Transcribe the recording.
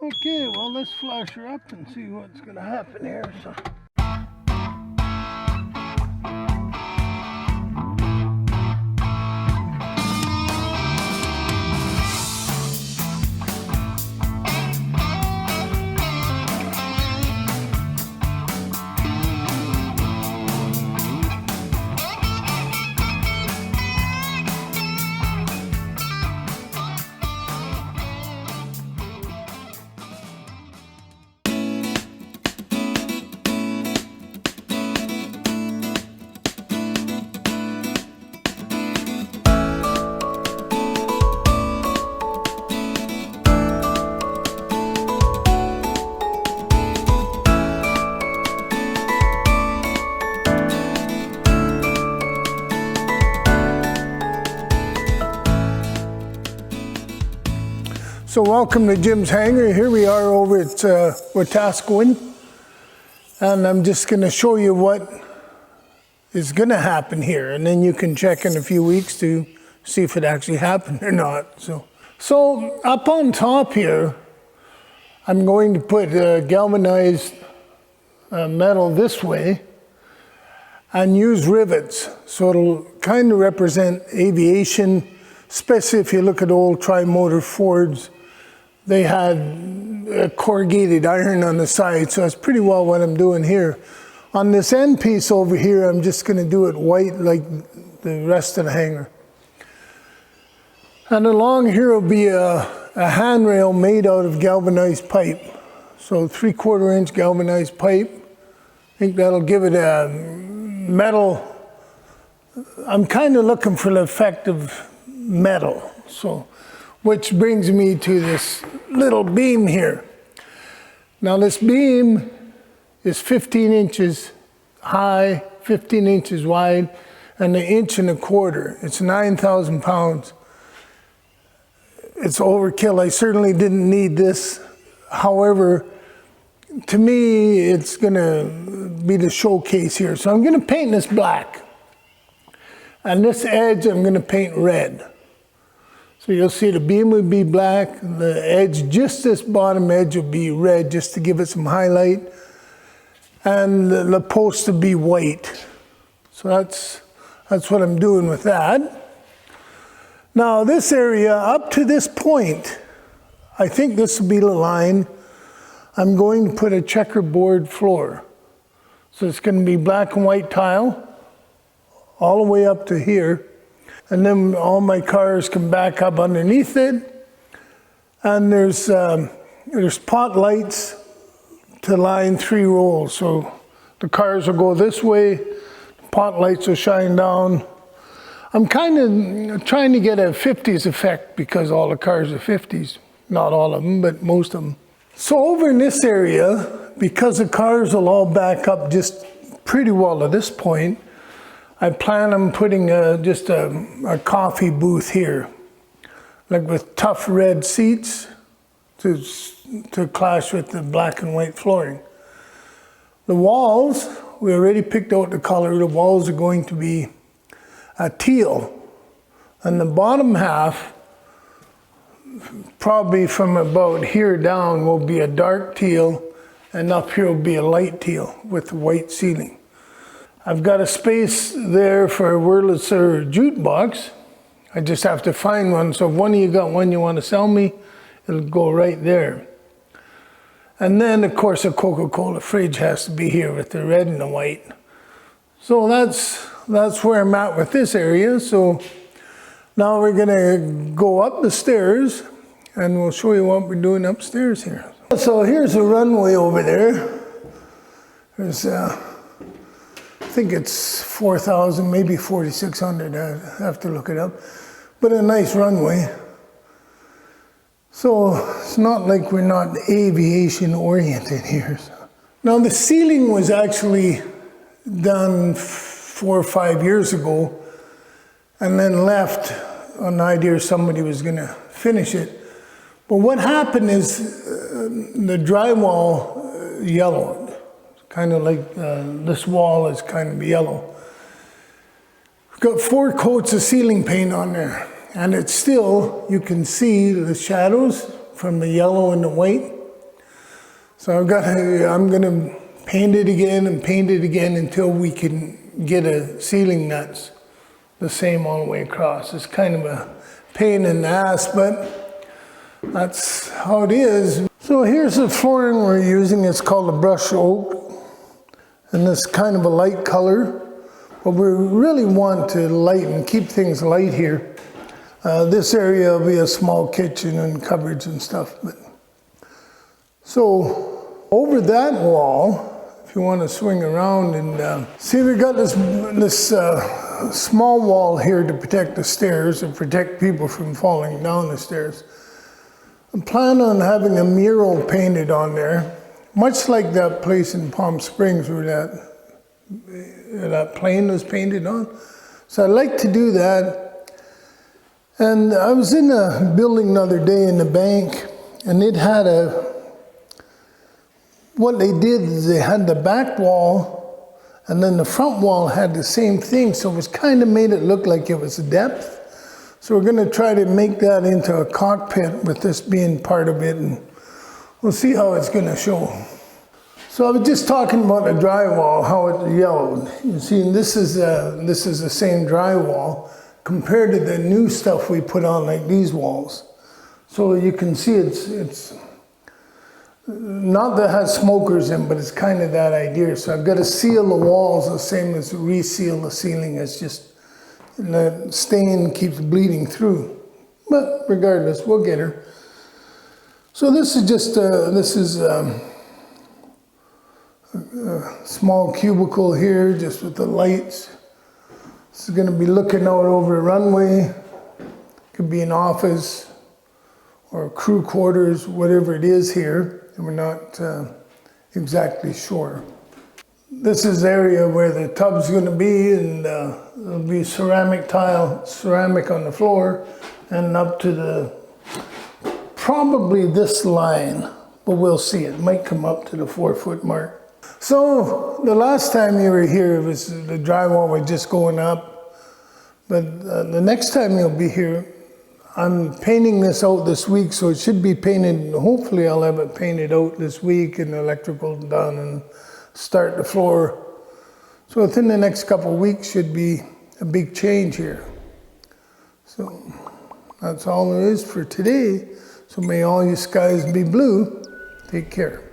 Okay, well, let's flash her up and see what's going to happen here. So welcome to Jim's Hangar. Here we are over at Wetaskiwin, and I'm just going to show you what is going to happen here, and then you can check in a few weeks to see if it actually happened or not. So up on top here, I'm going to put galvanized metal this way and use rivets, so it'll kind of represent aviation, especially if you look at old tri-motor Fords. They had corrugated iron on the side, so that's pretty well what I'm doing here. On this end piece over here, I'm just going to do it white like the rest of the hangar. And along here will be a handrail made out of galvanized pipe. So 3/4 inch galvanized pipe. I think that'll give it a metal. I'm kind of looking for the effect of metal. Which brings me to this little beam here. Now this beam is 15 inches high, 15 inches wide, and 1.25 inches. It's 9,000 pounds. It's overkill. I certainly didn't need this. However, to me, it's gonna be the showcase here. So I'm gonna paint this black. And this edge, I'm gonna paint red. So you'll see the beam would be black, the edge, just this bottom edge will be red just to give it some highlight. And the post will be white. So that's what I'm doing with that. Now this area, up to this point, I think this will be the line. I'm going to put a checkerboard floor. So it's going to be black and white tile all the way up to here. And then all my cars can back up underneath it. And there's pot lights to line 3 rows. So the cars will go this way, the pot lights will shine down. I'm kind of trying to get a 50s effect because all the cars are 50s. Not all of them, but most of them. So over in this area, because the cars will all back up just pretty well to this point, I plan on putting just a coffee booth here, like with tough red seats to clash with the black and white flooring. The walls, we already picked out the color. The walls are going to be a teal. And the bottom half, probably from about here down, will be a dark teal, and up here will be a light teal with a white ceiling. I've got a space there for a Wurlitzer jukebox. I just have to find one. So if one of you got one you want to sell me, it'll go right there. And then, of course, a Coca-Cola fridge has to be here with the red and the white. So that's where I'm at with this area. So now we're going to go up the stairs, and we'll show you what we're doing upstairs here. So here's a runway over there. There's I think it's 4,000, maybe 4,600. I have to look it up. But a nice runway. So it's not like we're not aviation oriented here. Now the ceiling was actually done 4 or 5 years ago and then left on the idea somebody was going to finish it. But what happened is the drywall yellowed. Kind of like this wall is kind of yellow. We've got 4 coats of ceiling paint on there, and it's still, you can see the shadows from the yellow and the white. So I'm gonna paint it again and paint it again until we can get a ceiling that's the same all the way across. It's kind of a pain in the ass, but that's how it is. So here's the flooring we're using. It's called a brushed oak, and it's kind of a light color, but we really want to lighten, keep things light here. This area will be a small kitchen and cupboards and stuff. So over that wall, if you want to swing around and see, we got this small wall here to protect the stairs and protect people from falling down the stairs. I plan on having a mural painted on there, much like that place in Palm Springs where that plane was painted on. So I'd like to do that. And I was in a building the other day in the bank, and it had what they did is they had the back wall, and then the front wall had the same thing, so it was kind of made it look like it was a depth. So we're gonna try to make that into a cockpit with this being part of it, and we'll see how it's gonna show. So I was just talking about the drywall, how it yellowed. You see, and this is the same drywall compared to the new stuff we put on, like these walls. So you can see it's not that it has smokers in, but it's kind of that idea. So I've got to seal the walls the same as reseal the ceiling. It's just the stain keeps bleeding through. But regardless, we'll get her. So this is just a small cubicle here, just with the lights. This is going to be looking out over a runway. Could be an office or crew quarters, whatever it is here. And we're not exactly sure. This is the area where the tub's going to be, and there'll be ceramic on the floor, and up to probably this line, but we'll see. It might come up to the 4-foot mark. So the last time you were here, it was the drywall was just going up. But the next time you'll be here, I'm painting this out this week, so it should be painted. Hopefully I'll have it painted out this week and electrical done and start the floor. So within the next couple of weeks should be a big change here. So that's all there is for today. So may all you skies be blue. Take care.